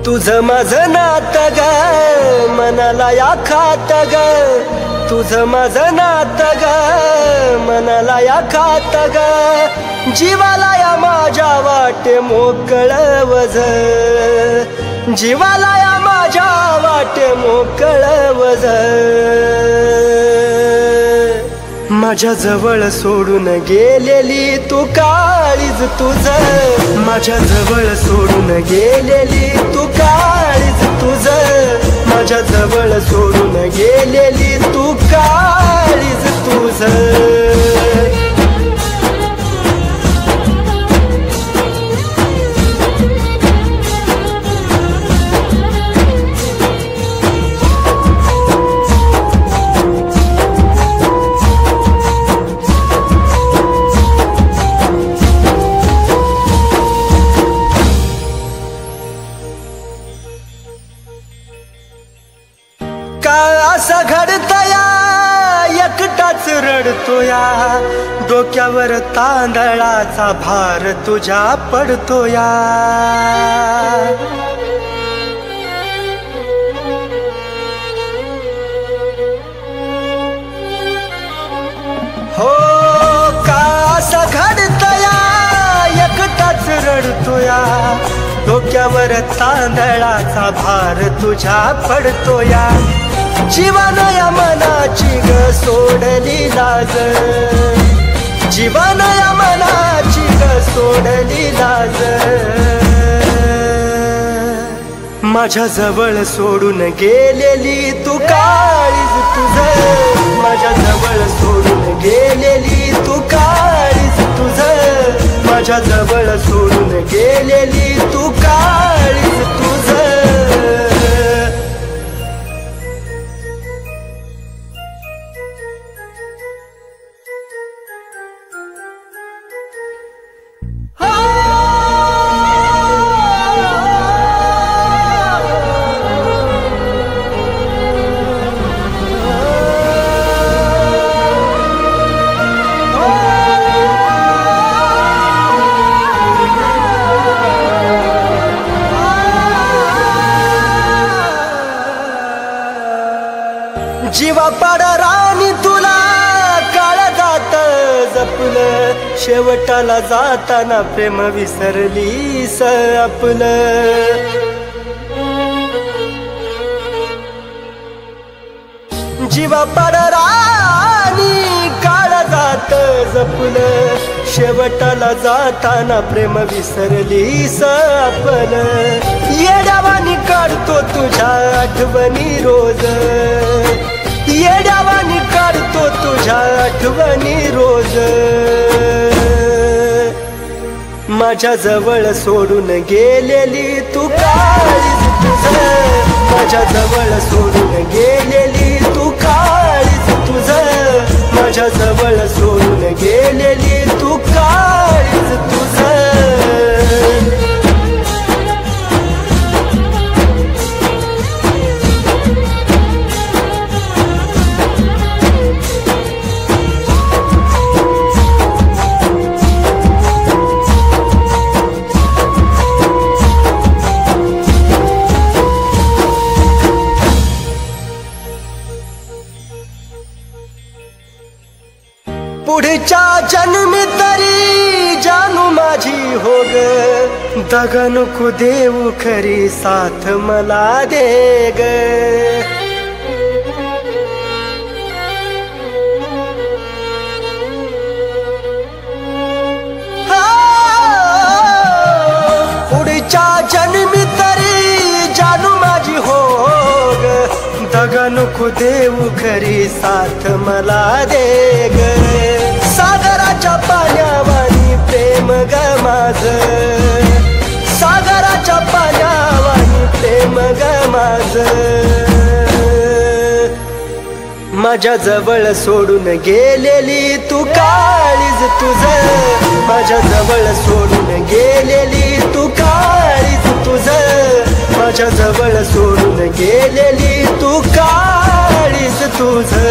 तुझं माझं नातं ग मनाला या खात ग, तुझं माझं नातं ग मनाला या खात ग, जीवाला या माझ्या वाटे मोकळं वझ, जीवाला या माझ्या वाटे मोकळं वझ, माझ्या जवळ सोडून गेलेली तू काळीज तुझं, माझ्या जवळ सोडून गेलेली तू काळीज तुझं, माझ्या जवळ सोडून गेलेली तू काळीज तुझं. असं घडतया एकटाच रडतोया, डोक्यावर तांदळाचा भार तुझ्या पडतोया, हो का असं घडतया एकटाच रडतोया, डोक्यावर तांदळाचा भार तुझ्या पडतोया, जीवन या मनाची ग सोडली लाज, जीवन या मनाची ग सोडली लाज, माझ्या जवळ सोडून गेलेली तू काळीज तुझं, माझ्या जवळ सोडून गेलेली तू काळीज तुझं, माझ्या जवळ सोडून गेलेली तू काळीज तुझं. जीवा पाडा राणी तुला काळ जात जपलं, शेवटाला जाताना प्रेम विसरलीस आपलं, जीवा पाडा राणी काळ जात जपलं, शेवटाला जाताना प्रेम विसरलीस आपलं, येड्यावानी काढतो तुझ्या आठवणी रोज, येड्यावानी काढतो तुझ्या आठवणी रोज, माझ्या जवळ सोडून गेलेली तू काळीज तुझं, माझ्या जवळ सोडून गेलेली तू काळीज तुझं, माझ्या जवळ सोडून गेलेली तू काळीज तुझं. पुढच्या जन्मी तरी जानू माझी हो ग, दगा नको देऊ खरी साथ मला दे ग, पुढच्या जन्मी तरी जानू माझी हो ग, दगा नको देऊ खरी साथ मला दे ग, सागराच्या पाण्यावानी प्रेम ग माझं, सागराच्या पाण्यावानी प्रेम ग माझं, माझ्या जवळ सोडून गेलेली तू काळीज तुझं, माझ्या जवळ सोडून गेलेली तू काळीज तुझं, माझ्या जवळ सोडून गेलेली तू काळीज तुझं.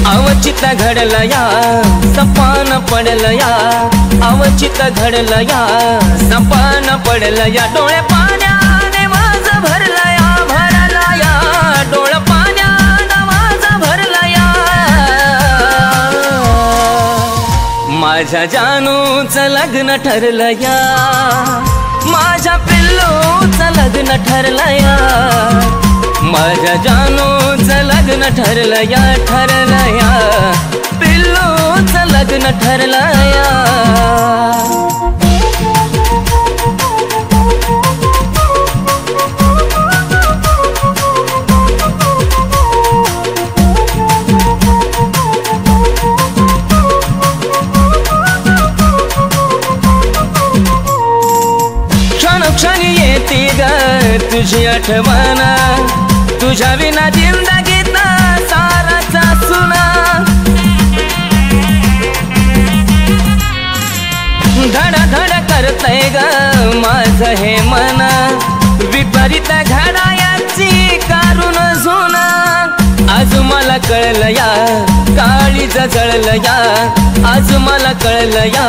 अवचित घडलं या सपान पडलं या, अवचित घडलं या सपान पडलं या, डोळे पाण्याने माझं भरलं या, भरलं या डोळे पाण्याने माझं भरलं या, माझ्या जानूचं लग्न ठरलं या, माझ्या पिल्लूचं लग्न ठरलं या, माझ्या जानूचं लग्न ठरलं या, ठरलं या, पिल्लूचं लग्न ठरलं या. क्षणी येते ग तुझी आठवण, तुझ्या विना जिंदगीत साराचा सुना, धड धड करतय ग माझं हे मन, विपरीत घडायाची कारून जुना, आज मला कळलं या काळीज जळलं या, आज मला कळलं या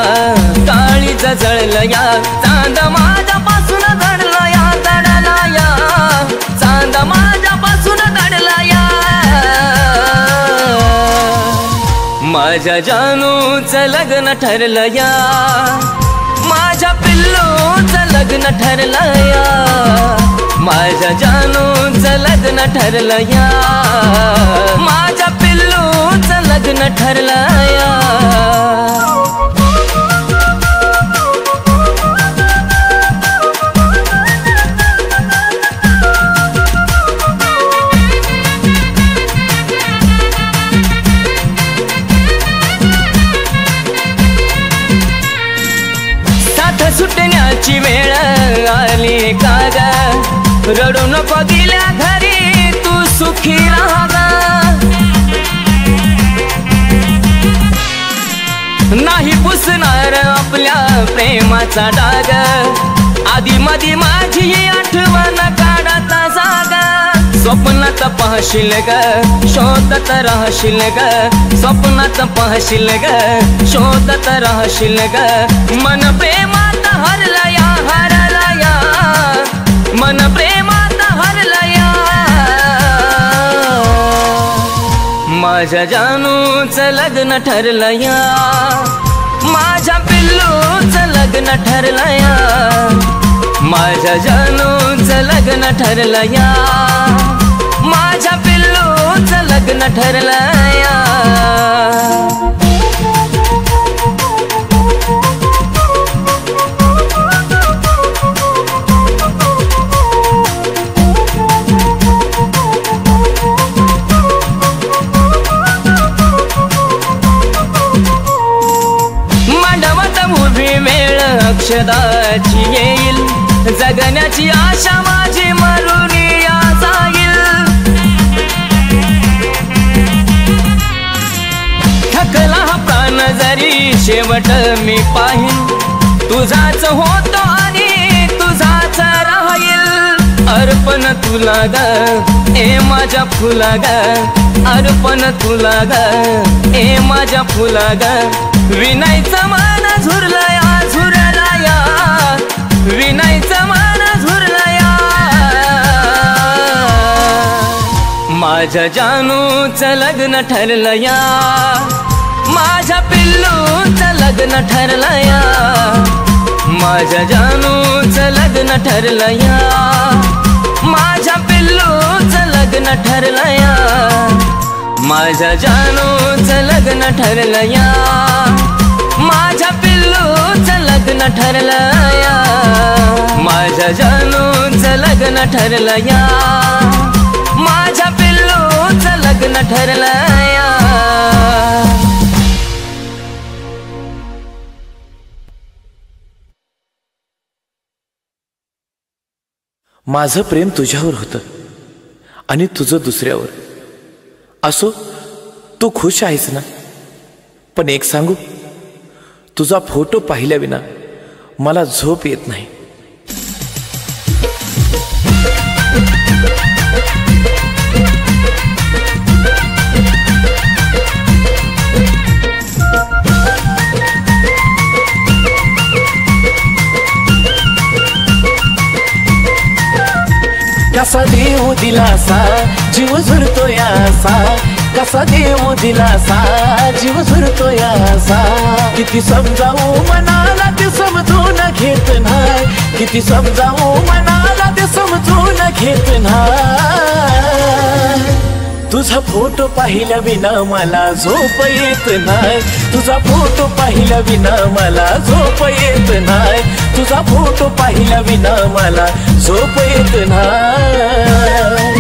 काळीज जळलं या, चांद माझ्यापासून दडला या, दडला या, चांद माझ्यापासून दडला या, माझ्या जानूचं लग्न ठरलं या, माझ्या पिल्लूचं लग्न ठरलं या, माझ्या जानूचं लग्न ठरलं या, माझ्या पिल्लूचं लग्न ठरलं या. सुटण्याची वेळ आली का ग, रडू नको गेल्या घरी तू सुखी राहा ग, नाही पुसणार आपल्या प्रेमाचा डाग, आधी मधी माझी आठवण काढत जागा, स्वप्नात पाहशील ग शोधत राहशील ग, स्वप्नात पाहशील ग शोधत राहशील ग, मन प्रेमात हरला या, हरला या, मन प्रेमात हरला या, माझ्या जानूचं लग्न ठरलं या, माझ्या पिल्लूचं लग्न ठरलं या, माझ्या जानूचं लग्न ठरलं या, माझ्या पिल्लूचं लग्न ठरलं या. अक्षदाची येईल, जगण्याची आशा माझी मरून या जाईल, थकला हा प्राण जरी शेवट मी पाहीन, तुझाच होतो आणि तुझाच राहील, अर्पण तुला ग ए माझ्या फुला ग, अर्पण तुला ग ए माझ्या फुला ग, विनायचं मन झुरलं या, झुरला या, विनायचं मन झुरलं या, माझ्या जानूचं लग्न ठरलं या, माझ्या पिल्लूचं लग्न ठरलं या, माझ्या जानूचं लग्न ठरलं या, माझ्या पिल्लूचं लग्न ठरलं या, माझ्या जानूचं लग्न ठरलं या, माझ्या पिल्लूचं लग्न ठरलं या, माझ्या जानूचं लग्न ठरलं या, माझ्या पिल्लूचं लग्न ठरलं या. माझं प्रेम तुझ्यावर होतं आणि तुझं दुसऱ्यावर. असो, तू खुश आहेस ना? पण एक सांगू, तुझा फोटो पाहिल्या विना मला झोप येत नाही. कसा देऊ दिलासा जीव झुरतोय असा, कसा देऊ दिलासा जीव झुरतोय असा. किती समजावू मनाला ते समजून घेत नाही, किती समजावू मनाला ते समजून घेत नाही. तुझा फोटो पाहिला विना मला झोप येत नाही, तुझा फोटो पाहिला विना मला झोप येत नाही, तुझा फोटो पाहिला विना मला झोप येत नाही.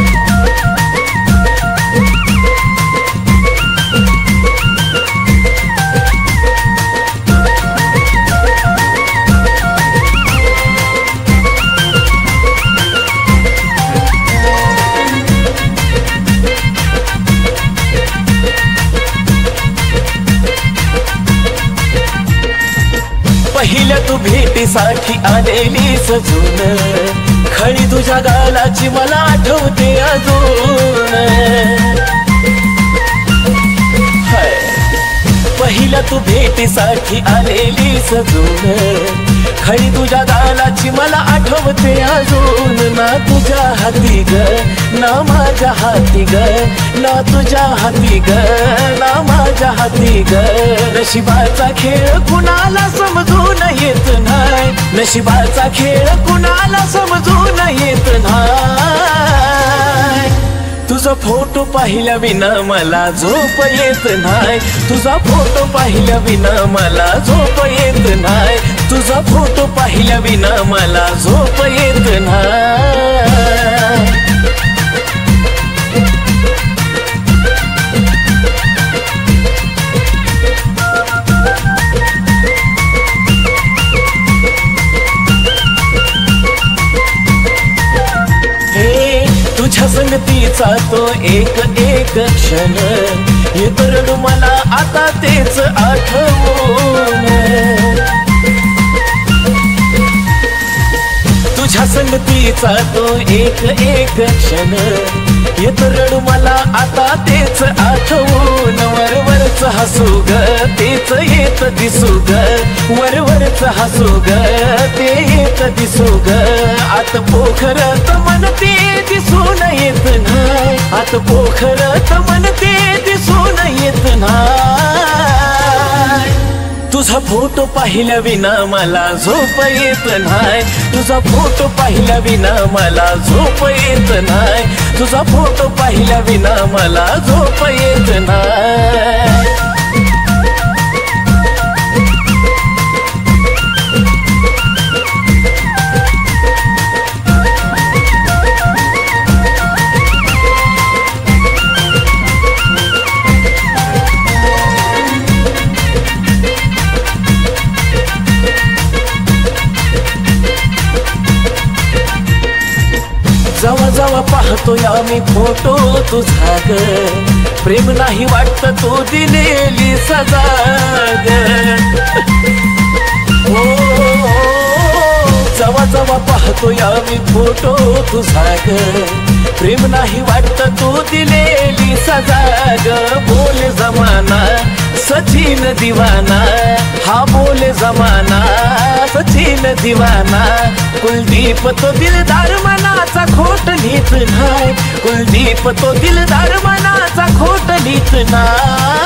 पहिल्या तू भेटीसाठी आलेली सजून, खळी तुझ्या गालाची मला आठवते अजून. पहिल्या तू भेटीसाठी आलेली सजून, खळी तुझ्या गालाची मला आठवते अजून. ना तुझ्या हाती ग ना माझ्या हाती ग, ना तुझ्या हाती ग ना माझ्या हाती ग. नशिबाचा खेळ कुणाला समजून येत नाही, नशिबाचा खेळ कुणाला समजून येत नाही. तुझा फोटो पाहिल्या विना मला झोप येत नाही, तुझा फोटो पाहिल्या विना मला झोप येत नाही, तुझा फोटो पाहिल्या विना मला झोप येत नाही. तुझ्या संगतीचा तो एक एक क्षण येतो रडू मला आता तेच आठवून. तुझ्या संगतीचा तो एक एक क्षण येतो रडू मला आता तेच आठवून. वरवरच हसू ग तेच येत दिसू ग, वरवरच हसू ग ते येत दिसू ग. आत पोखरत म्हणते दिसून येत नाही, आत पोखरत म्हणते दिसून येत नाही. तुझा फोटो पाहिल्या विना मला झोप येत नाही, तुझा फोटो पाहिल्या विना मला झोप येत नाही, तुझा फोटो पाहिल्या विना मला झोप येत नाही. जवा जवा पाहतोय आम्ही फोटो तुझा ग, प्रेम नाही वाटत तू दिलेली सजा ग. जवा जवा पाहतोय आम्ही फोटो तुझा ग, प्रेम नाही वाटत तू दिलेली सजा ग. बोले जमाना सचिन दिवाना, हा बोले जमाना सचिन दिवाना. कुलदीप तो दिलदार मनाचा खोट लिहित नाही, कुलदीप तो दिलदार मनाचा खोट लिहित नाही.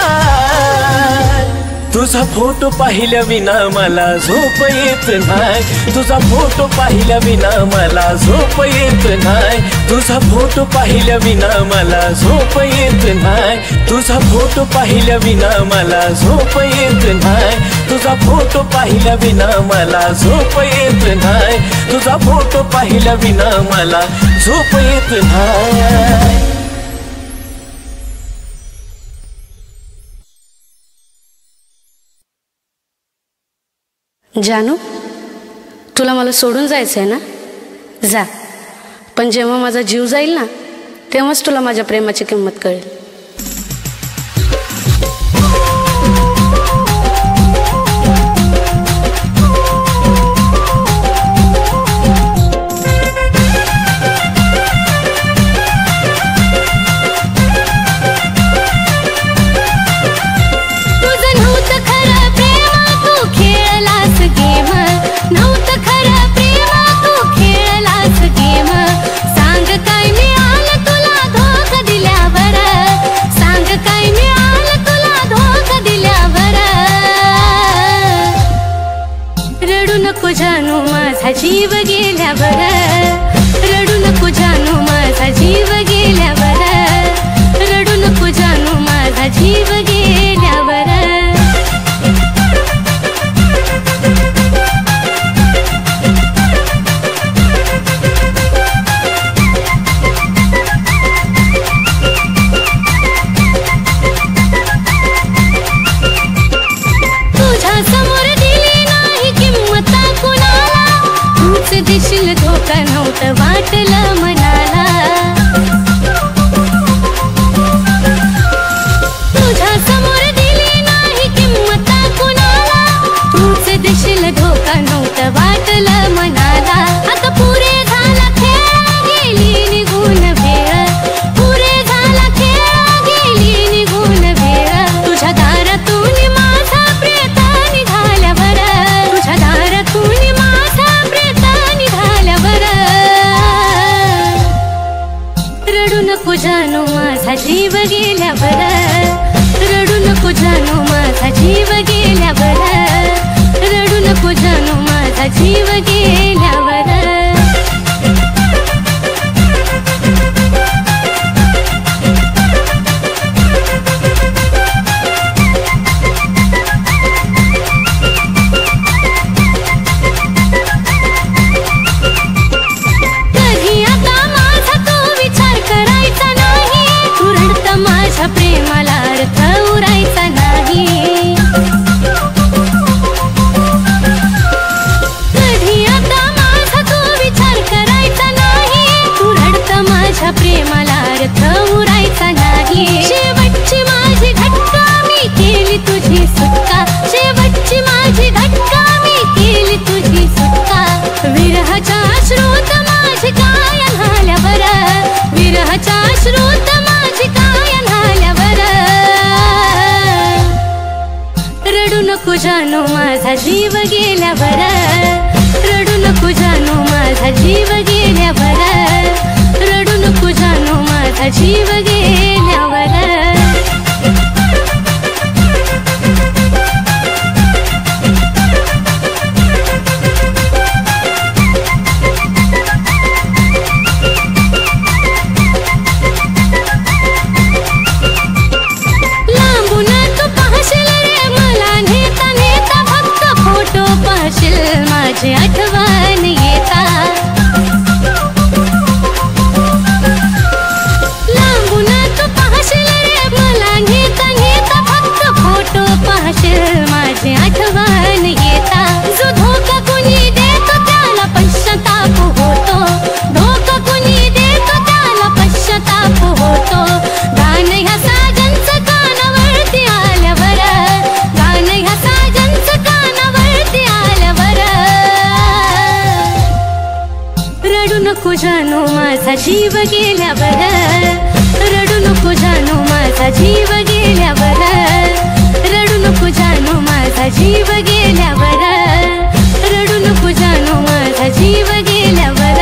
तुझा फोटो पाहिल्या विना मला झोप येत नाही, तुझा फोटो पाहिल्या विना मला झोप येत नाही, तुझा फोटो पाहिल्या विना मला झोप येत नाही, तुझा फोटो पाहिल्या विना मला झोप येत नाही, तुझा फोटो पाहिल्या विना मला झोप येत नाही, तुझा फोटो पाहिल्या विना मला झोप येत नाही. जानू, तुला मला सोडून जायचं आहे ना? जा, पण जेव्हा माझा जीव जाईल ना तेव्हाच तुला माझ्या प्रेमाची किंमत कळेल. नव्हतं खरं प्रेम तू खेळलास गेम, सांग रडू नको जानू माझा जीव गेल्यावर, रडू नको जानू माझा जीव गेल्यावर, रडू नको जानू माझा जीव गेल्यावर. प्रेमाला अर्थ उरायचा नाही, कधी आता माझा तो विचार करायचा नाही, तू रडत माझ्या प्रेमाला अर्थ उरायचा नाही. शेवटची माझी घटका मी केली तुझी सुटका, शेवटची माझी घटका मी केली तुझी सुटका. विरहाच्या अश्रूत माझी काय झाल्यावर, विरहाच्या अश्रूत माझी काय रडू नको जानू माझा जीव गेल्यावर, रडू नको जानू माझा जीव गेल्यावर, रडू नको जानू माझा जीव गेल्यावर. माझी आठवण येता, लांबून तू पाहशील रे मला घेता घेता, फक्त फोटो पाहशील माझी आठवण येता. जो धोका कुणी देतो त्याला पश्चाताप होतो, धोका कुणी देतो त्याला पश्चाताप होतो. गाणं ह्या साजनचं कानावरती आल्यावर, गाणं ह्या साजनचं कानावरती आल्यावर, रडू नको जानू माझा जीव गेल्यावर, रडू नको जानू माझा जीव गेल्यावर, रडू नको जानू माझा जीव गेल्यावर, रडू नको जानू माझा जीव गेल्यावर,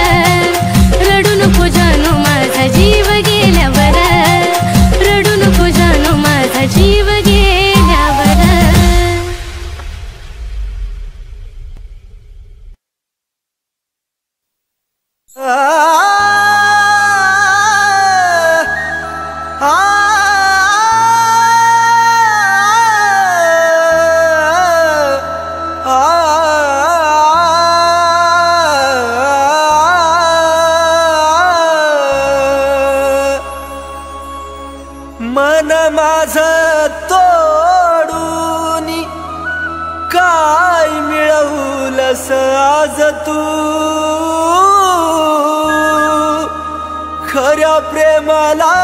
रडू नको जानू माझा जीव गेल्यावर, रडू नको जानू माझा जीव गेल्यावर. मन माझं तोडून काय मिळवलंस आज तू, खऱ्या प्रेमाला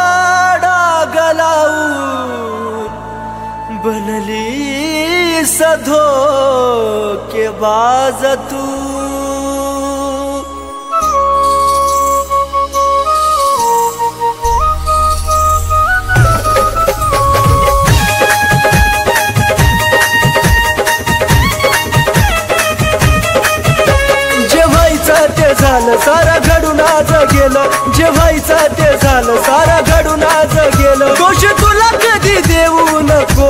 डाग लावून बनलीस धोकेबाज तू. ते झालं सारा घडून आज गेलं, जे व्हायचं ते झालं सारा घडून आज गेलं. दोष तुला कधी देऊ नको,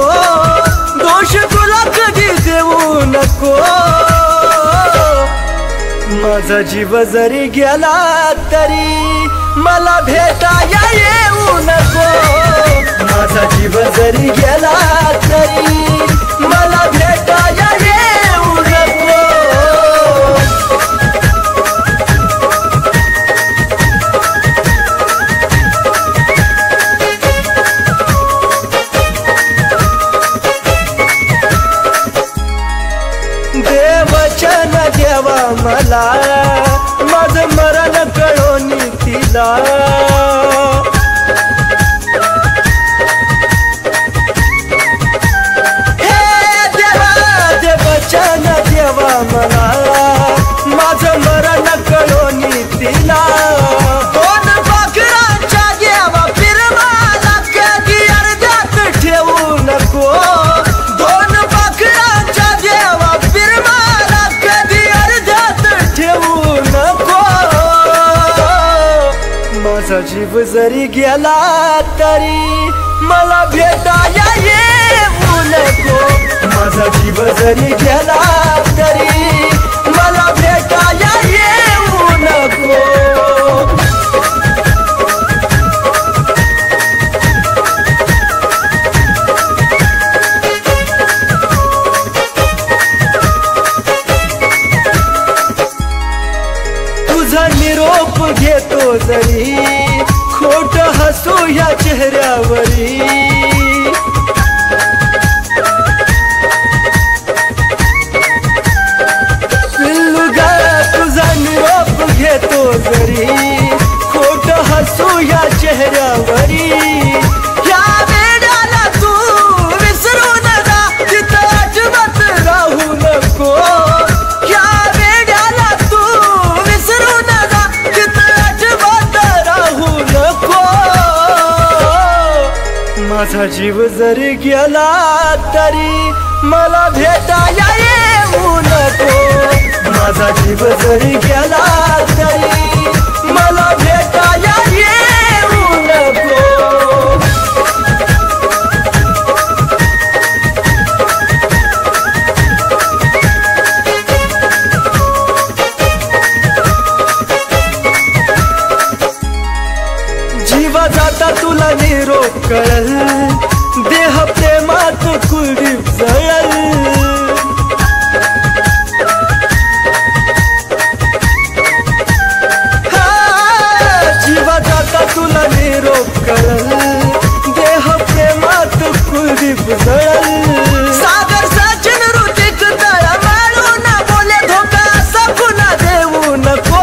दोष तुला कधी देऊ नको. माझा जीव जरी गेला तरी मला भेटाया येऊ नको, माझा जीव जरी गेला तरी मला भेटाया येऊ नको. देवचन देवा मला माझं मरण कळोनी तिला, हे देवा देवचन देवा मला माझं मरण कळोनी तिला. दोन पाखरांच्या देवा फिरवाला कधी अर्ध्यात ठेवू नको, दोन पाखरांच्या देवा फिरवाला कधी अर्ध्यात ठेवू नको. माझा जीव जरी गेला तरी मला भेटाया येऊ नको. माझा जीव जरी गेला तरी मला भेटाया येऊ नको. तुझा निरोप घेतो जरी खोट हसू या चेहऱ्यावरी. पिल्लुगा तुझा निरोप घेतो जरी खोट हसू या चेहऱ्यावरी. या वेड्याला तू विसरू नका तिथं अजिबात राहू नको. या वेड्याला तू विसरू नका तिथं अजिबात राहू नको. माझा जीव जरी गेला तरी मला भेटाया येऊ नको. माझा जीव जरी गेला तरी मला भेटाया येऊ नको. जीवा जाता तुला निरोप कळल देह प्रेमात कुलदीप जळल. जीवा जाता तुला निरोप कळल देह प्रेमात कुलदीप जळल. सागर सचिन ऋतिक तळमळून बोले धोका असा पुन्हा देऊ नको.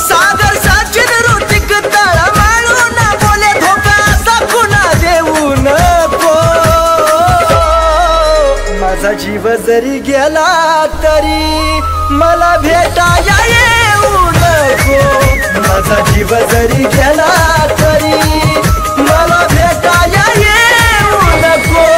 सागर सचिन ऋतिक तळमळून बोले धोका असा पुन्हा देऊ नको. माझा जीव जरी गेला तरी मला भेटाया येऊ नको. माझा जीव जरी गेला तरी मला भेटाया येऊ नको.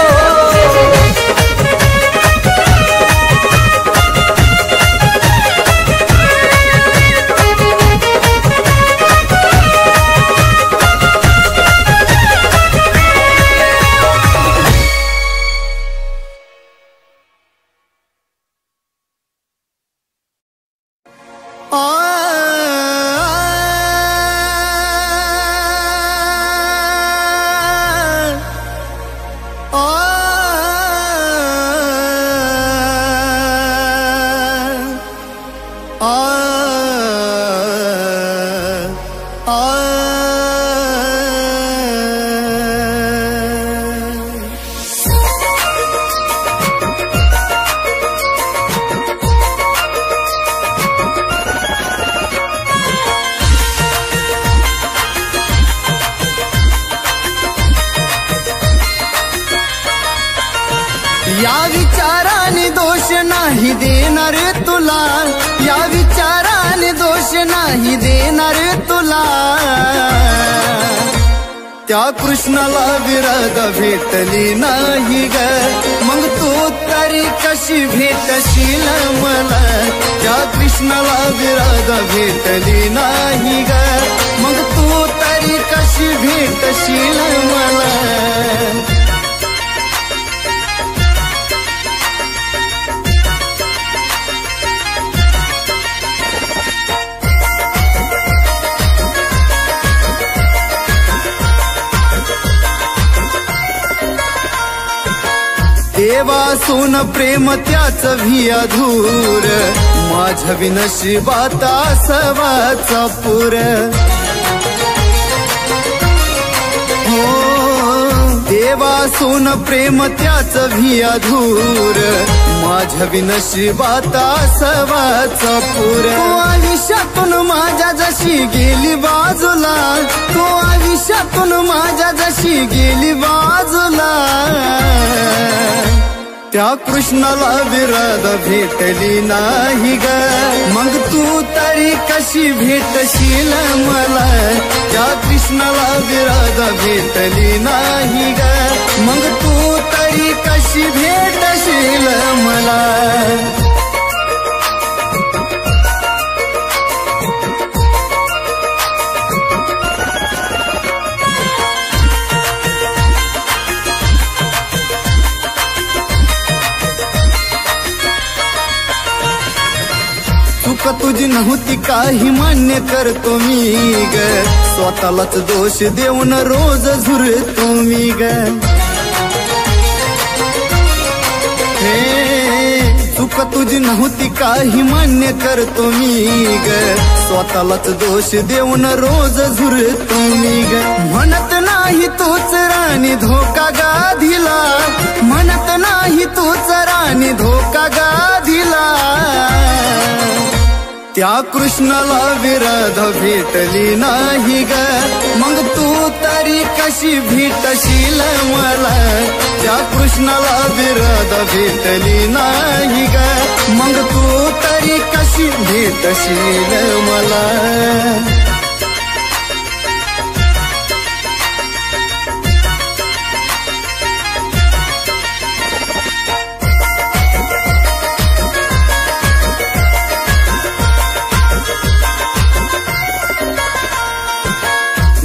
या विचाराने दोष नाही देणार तुला. या विचाराने दोष नाही देणार तुला. त्या कृष्णाला विरध भेटली नाही ग मग तू तरी कशी भेटशील मला. त्या कृष्णाला विरध भेटली नाही ग मग तू तरी कशी भेटशील मला. देवासून प्रेम त्याच भी अधूर. माझ्या विनशिबात असावाचा पूर. हो देवासून प्रेम त्याच भी अधूर. माझ्या विनशिबात असावाचा पूर. तो आयुष्यातून माझ्या जशी गेली बाजूला. तो आयुष्यातून माझ्या जशी गेली बाजूला. त्या कृष्णाला विरध भेटली नाही ग मग तू तरी कशी भेटशील मला. त्या कृष्णाला विरध भेटली नाही ग मग तू तरी कशी भेटशील मला. तुझी नव्हती काही मान्य करतो मी ग, स्वतःलाच दोष देऊन रोज झुरतो मी ग. चूक तुझी नव्हती काही मान्य करतो मी ग, स्वतःलाच दोष देऊन रोज झुरतो मी ग. म्हणत नाही तूच राणी धोका गाधीला, म्हणत नाही तूच राणी धोका गाधीला. त्या कृष्णाला विराध भेटली नाही ग, मग तू तरी कशी भेटशील मला. त्या कृष्णाला विराध भेटली नाही ग, मग तू तरी कशी भेटशील मला.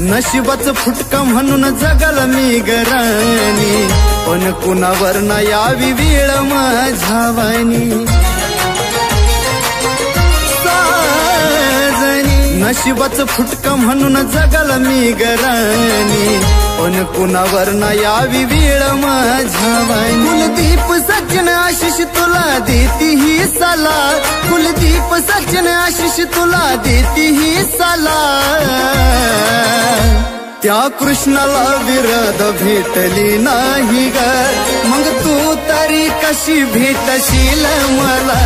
नशिबाचं फुटका म्हणून जगल मी गराणी, पण कुणावर न यावी वेळ माझ्या वाणी. नशिबाचं फुटका म्हणून जगल मी गराणी, पण कुणावर न यावी वेळ माझ्या वाणी. कुलदीप सज्जन आशिष तुला देती ही सला, कुलदीप सज्जन आशिष तुला देती ही सला. त्या कृष्णाला विराध भेटली नाही ग, मग तू तरी कशी भेटशील मला.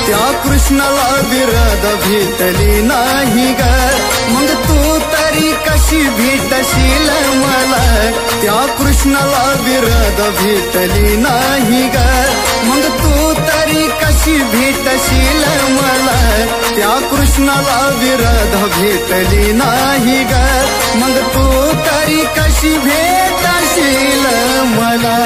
त्या कृष्णाला विराध भेटली नाही ग, मग तू तरी कशी भेटशील मला. त्या कृष्णाला विराध भेटली नाही ग, मग तू तरी कशी भेटशील मला. त्या कृष्णाला विराध भेटली नाही ग, मग तू तरी कशी भेटशील मला.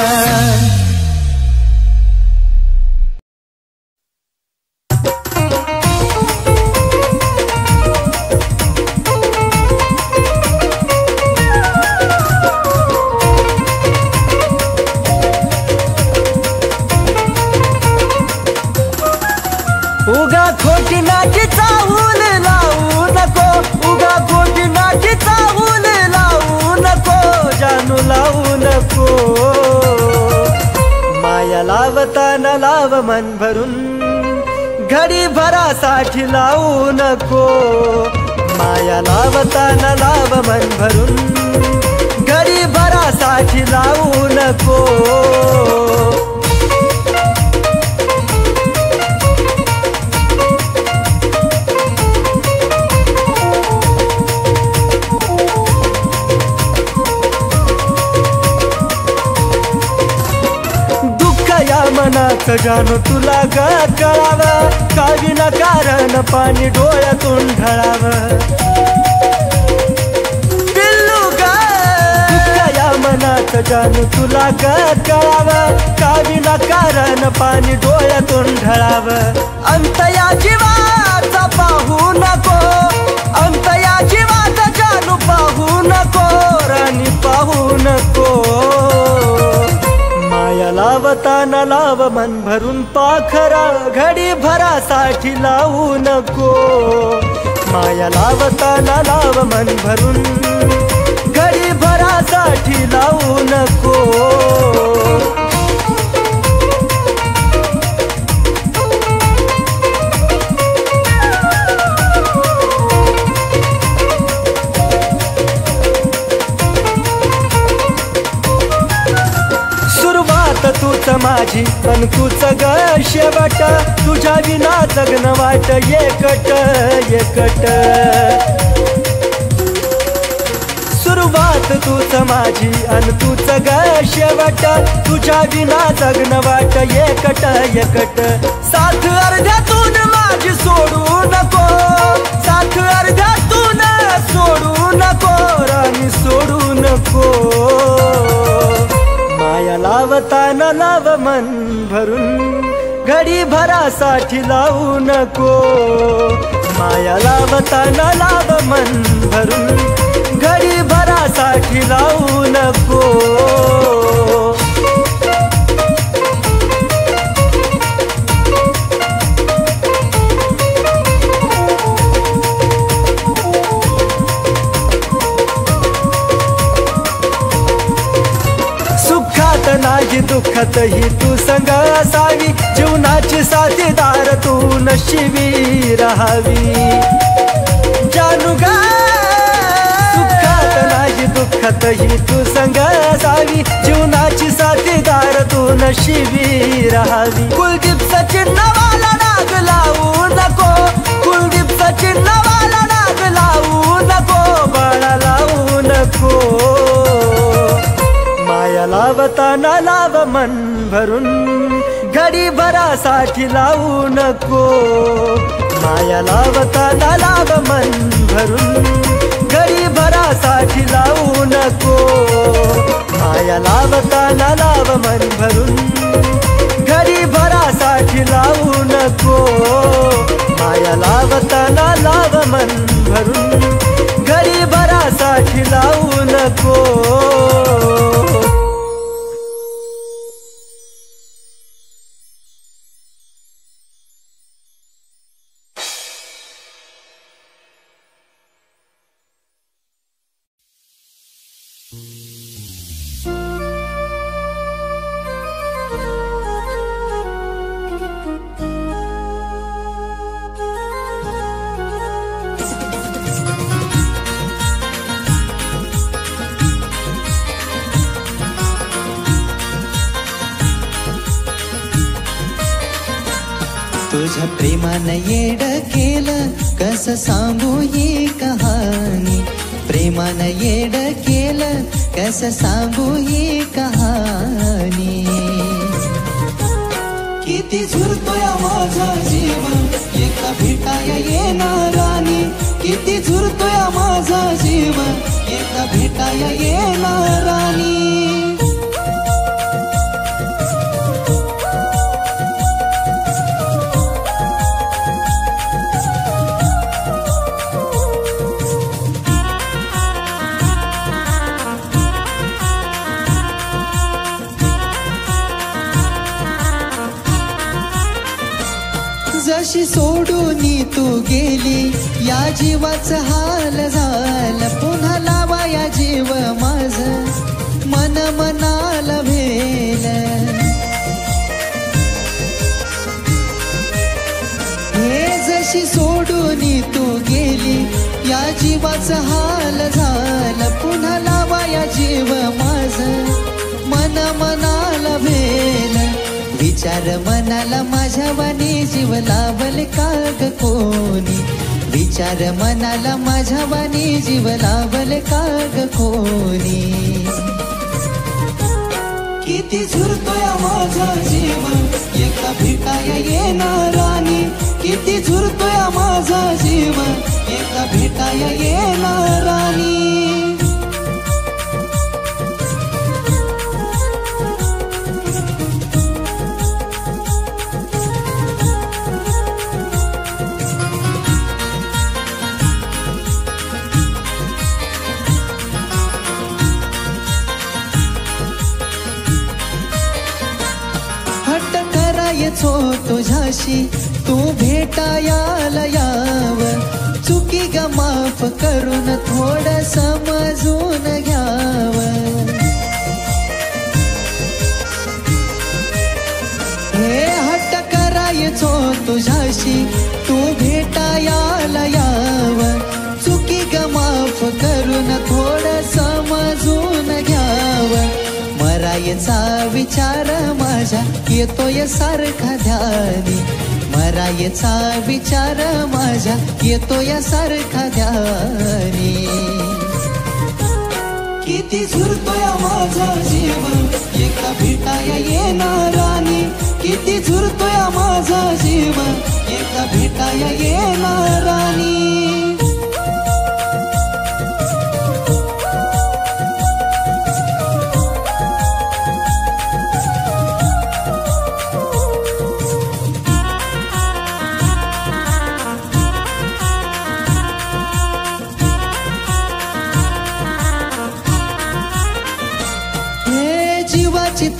उगा खोटी नाटी चाहूल लावू नको, उगा खोटी नाटी चाहूल लावू नको, जानू लावू नको. माया लावताना लाव मन भरून, घडी भरासाठी लावू नको. माया लावताना लाव मन भरून, घडी भरासाठी लावू नको. मनात जाणू तुला ग कळावं, का विनाकारण पाणी डोळ्यातून ढळावं. पिल्लू ग या मनात जाणू तुला ग कळावं, का विनाकारण पाणी डोळ्यातून ढळावं. अंत या जीवाचा पाहू नको, अंत या जीवाचा जाणू पाहू नको, राणी पाहू नको. माया लावताना लाव मन भरून पाखरा, घडी भरासाठी लावू नको. माया लावताना लाव मन भरून, घडी भरासाठी लावू नको. तूच माझी पण तूच ग शेवट, तुझ्या विना जगन वाट एकट एकट. सुरुवात तूच माझी अन तूच ग शेवट, तुझ्या विना जगन वाट एकट एकट. साथ अर्ध्यातून माझी सोडू नको, साथ अर्ध्यातून सोडू नको, राणी सोडू नको. माया लावताना लाव मन भरून, घडी भरासाठी लावू नको. माया लावताना लाव मन भरून, घडी भरासाठी लावू नको. दुःखातही तू संग असावी, जीवनाची साथीदार तू नशिबी राहावी. जानू ग सुखात नाही दुःखातही तू संग असावी, जीवनाची साथीदार तू नशिबी राहावी. कुलदीप सचिन नावाला डाग लावू नको, कुलदीप सचिन नावाला डाग लावू नको, बाळा लावू नको. माया लावताना लाव मन भरून, घडी भरासाठी लावू नको. माया लावताना लाव मन भरून, घडी भरासाठी लावू नको. माया लावताना लाव मन भरून, घडी भरासाठी लावू नको. माया लावताना लाव मन भरून, घडी भरासाठी लावू नको. तुझ्या प्रेमानं येड केलं, कसं सांगू ही कहाणी. प्रेमानं येड केलं, कसं सांगू ही कहाणी. किती झुरतोय माझा जीव एका भेटाया येणारानी. किती झुरतोय माझा जीव एका भेटाया येणारानी. जशी सोडून तू गेली, या जीवाचं हाल झालं. पुन्हा लावा या जीव माझ, मन मनाला भेल. हे जशी सोडून तू गेली, या जीवाचं हाल झालं. पुन्हा लावा या जीव माझ, मन मनाला भेल. विचार मनाला माझ्या वाणी, जीव लावल का ग कोणी. विचार मनाला माझ्या वाणी, जीव लावल का ग कोणी. किती झुरतोय माझा जीव एका भेटाया येणारानी. किती झुरतोय माझा जीव एका भेटाया येणारानी. तुझ्याशी तू भेटायाला याव. चुकी ग माफ करून थोडं समजून घ्याव. हे हट्ट करायचो तुझ्याशी तू भेटायाला याव. चुकी ग माफ करून थोडं समजून घ्याव. मरायचा विचार माझ्या येतोय सारखा ध्यानी. मरायचा विचार माझ्या येतोय सारखा ध्यानी. किती झुरतोय माझा जीव एका भेटाया येणारानी. किती झुरतोय माझा जीव एका भेटाया येणारानी.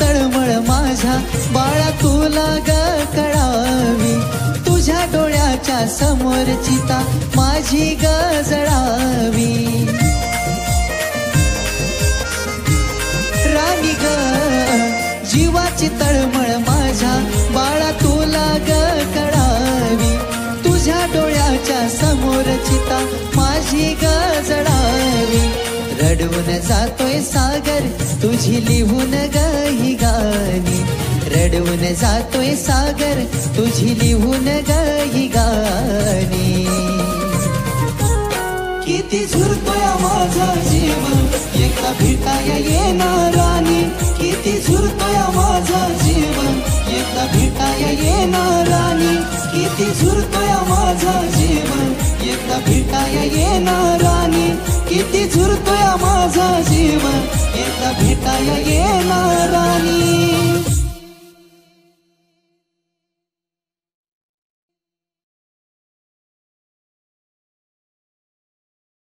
तळमळ माझ्या बाळा तुला ग कळावी. तुझ्या डोळ्याच्या समोर चिता माझी ग जळावी. राणी ग जीवा रचिता माझी गजडावी रडवून जातोय सागर तुझी लिहून गही गाणी रडवून जातोय सागर तुझी लिहून गही गाणी किती झुरतोय माझा जीव एकदा भेटाया येणार राणी किती झुरतोय माझा जीव एकदा भेटाया येणार राणी किती झुरतोय माझा जीव एकदा भेटाया येणार राणी किती झुरतोय माझा जीव एकदा भेटाया